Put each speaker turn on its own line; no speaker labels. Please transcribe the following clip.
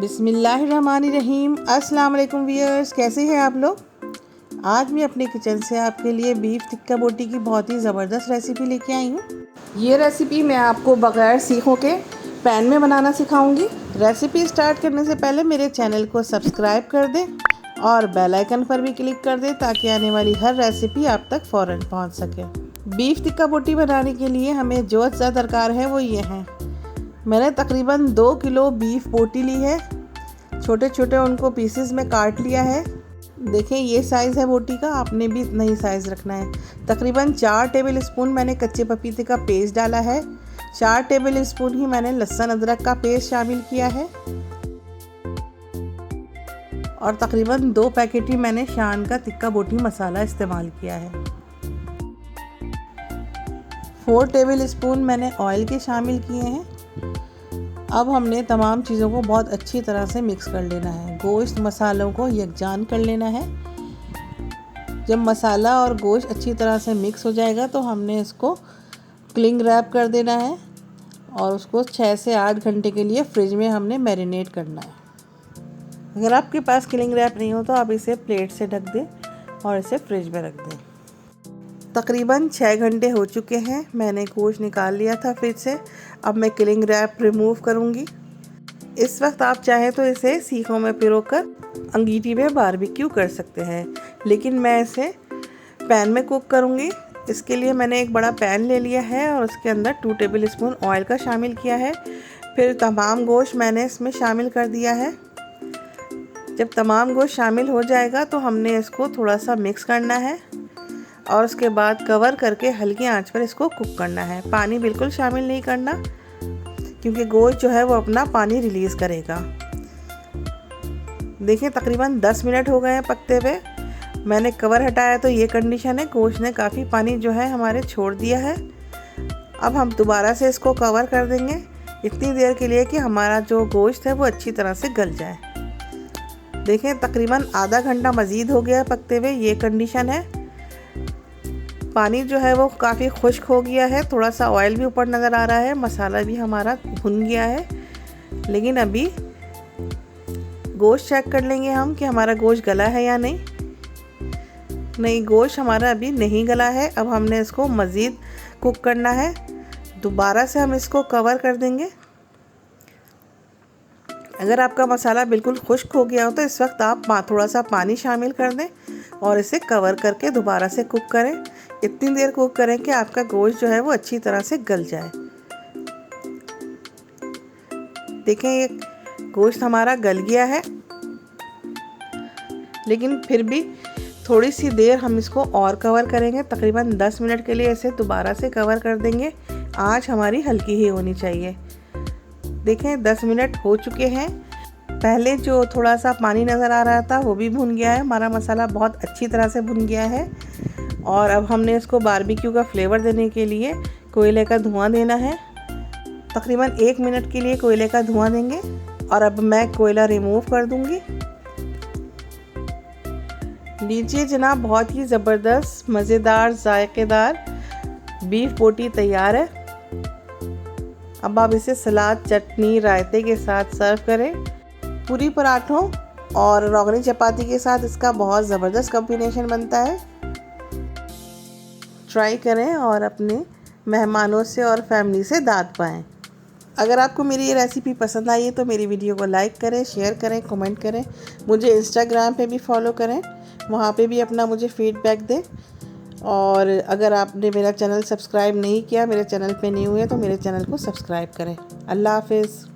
बिस्मिल्लाहिर्रहमानिर्रहीम। अस्सलाम वालेकुम व्यूअर्स, कैसे हैं आप लोग। आज मैं अपने किचन से आपके लिए बीफ टिक्का बोटी की बहुत ही ज़बरदस्त रेसिपी लेके आई हूँ। ये रेसिपी मैं आपको बग़ैर सीखों के पैन में बनाना सिखाऊंगी। रेसिपी स्टार्ट करने से पहले मेरे चैनल को सब्सक्राइब कर दें और बेल आइकन पर भी क्लिक कर दें ताकि आने वाली हर रेसिपी आप तक फ़ौरन पहुँच सके। बीफ टिक्का बोटी बनाने के लिए हमें जो अज्जा दरकार है वो ये हैं। मैंने तकरीबन 2 किलो बीफ बोटी ली है। छोटे छोटे उनको पीसेस में काट लिया है। देखें ये साइज़ है बोटी का, आपने भी इतना ही साइज़ रखना है। तकरीबन 4 टेबल स्पून मैंने कच्चे पपीते का पेस्ट डाला है। 4 टेबल स्पून ही मैंने लहसुन अदरक का पेस्ट शामिल किया है और तकरीबन 2 पैकेट ही मैंने शान का टिक्का बोटी मसाला इस्तेमाल किया है। 4 टेबल स्पून मैंने ऑयल के शामिल किए हैं। अब हमने तमाम चीज़ों को बहुत अच्छी तरह से मिक्स कर लेना है। गोश्त मसालों को यकजान कर लेना है। जब मसाला और गोश्त अच्छी तरह से मिक्स हो जाएगा तो हमने इसको क्लिंग रैप कर देना है और उसको 6 से 8 घंटे के लिए फ्रिज में हमने मैरिनेट करना है। अगर आपके पास क्लिंग रैप नहीं हो तो आप इसे प्लेट से ढक दें और इसे फ्रिज में रख दें। तकरीबन 6 घंटे हो चुके हैं। मैंने गोश्त निकाल लिया था फ्रिज से। अब मैं क्लिंग रैप रिमूव करूंगी। इस वक्त आप चाहें तो इसे सीखों में पिरोकर अंगीठी में बारबेक्यू कर सकते हैं, लेकिन मैं इसे पैन में कुक करूंगी। इसके लिए मैंने एक बड़ा पैन ले लिया है और उसके अंदर 2 टेबल स्पून ऑयल का शामिल किया है। फिर तमाम गोश्त मैंने इसमें शामिल कर दिया है। जब तमाम गोश्त शामिल हो जाएगा तो हमने इसको थोड़ा सा मिक्स करना है और उसके बाद कवर करके हल्की आंच पर इसको कुक करना है। पानी बिल्कुल शामिल नहीं करना क्योंकि गोश्त जो है वो अपना पानी रिलीज़ करेगा। देखिए तकरीबन 10 मिनट हो गए हैं पकते हुए। मैंने कवर हटाया तो ये कंडीशन है, गोश्त ने काफ़ी पानी जो है हमारे छोड़ दिया है। अब हम दोबारा से इसको कवर कर देंगे इतनी देर के लिए कि हमारा जो गोश्त है वो अच्छी तरह से गल जाए। देखें तकरीबन आधा घंटा मज़ीद हो गया है पकते हुए। ये कंडीशन है। पानी जो है वो काफ़ी खुश्क हो गया है। थोड़ा सा ऑयल भी ऊपर नज़र आ रहा है। मसाला भी हमारा भुन गया है। लेकिन अभी गोश्त चेक कर लेंगे हम कि हमारा गोश्त गला है या नहीं। नहीं, गोश्त हमारा अभी नहीं गला है। अब हमने इसको मज़ीद कुक करना है। दोबारा से हम इसको कवर कर देंगे। अगर आपका मसाला बिल्कुल खुश्क हो गया हो तो इस वक्त आप थोड़ा सा पानी शामिल कर दें और इसे कवर करके दोबारा से कुक करें। इतनी देर कुक करें कि आपका गोश्त जो है वो अच्छी तरह से गल जाए। देखें ये गोश्त हमारा गल गया है, लेकिन फिर भी थोड़ी सी देर हम इसको और कवर करेंगे। तकरीबन 10 मिनट के लिए इसे दोबारा से कवर कर देंगे। आंच हमारी हल्की ही होनी चाहिए। देखें 10 मिनट हो चुके हैं। पहले जो थोड़ा सा पानी नज़र आ रहा था वो भी भुन गया है। हमारा मसाला बहुत अच्छी तरह से भुन गया है और अब हमने इसको बारबेक्यू का फ्लेवर देने के लिए कोयले का धुआं देना है। तकरीबन 1 मिनट के लिए कोयले का धुआं देंगे और अब मैं कोयला रिमूव कर दूंगी। लीजिए जनाब, बहुत ही ज़बरदस्त मज़ेदार जायकेदार बीफ बोटी तैयार है। अब आप इसे सलाद, चटनी, रायते के साथ सर्व करें। पूरी पराठों और रोगनी चपाती के साथ इसका बहुत ज़बरदस्त कॉम्बिनेशन बनता है। ट्राई करें और अपने मेहमानों से और फैमिली से दाद पाएँ। अगर आपको मेरी ये रेसिपी पसंद आई है तो मेरी वीडियो को लाइक करें, शेयर करें, कमेंट करें। मुझे इंस्टाग्राम पे भी फॉलो करें, वहाँ पे भी अपना मुझे फीडबैक दें। और अगर आपने मेरा चैनल सब्सक्राइब नहीं किया, मेरे चैनल पे न्यू है तो मेरे चैनल को सब्सक्राइब करें। अल्लाह हाफ़िज़।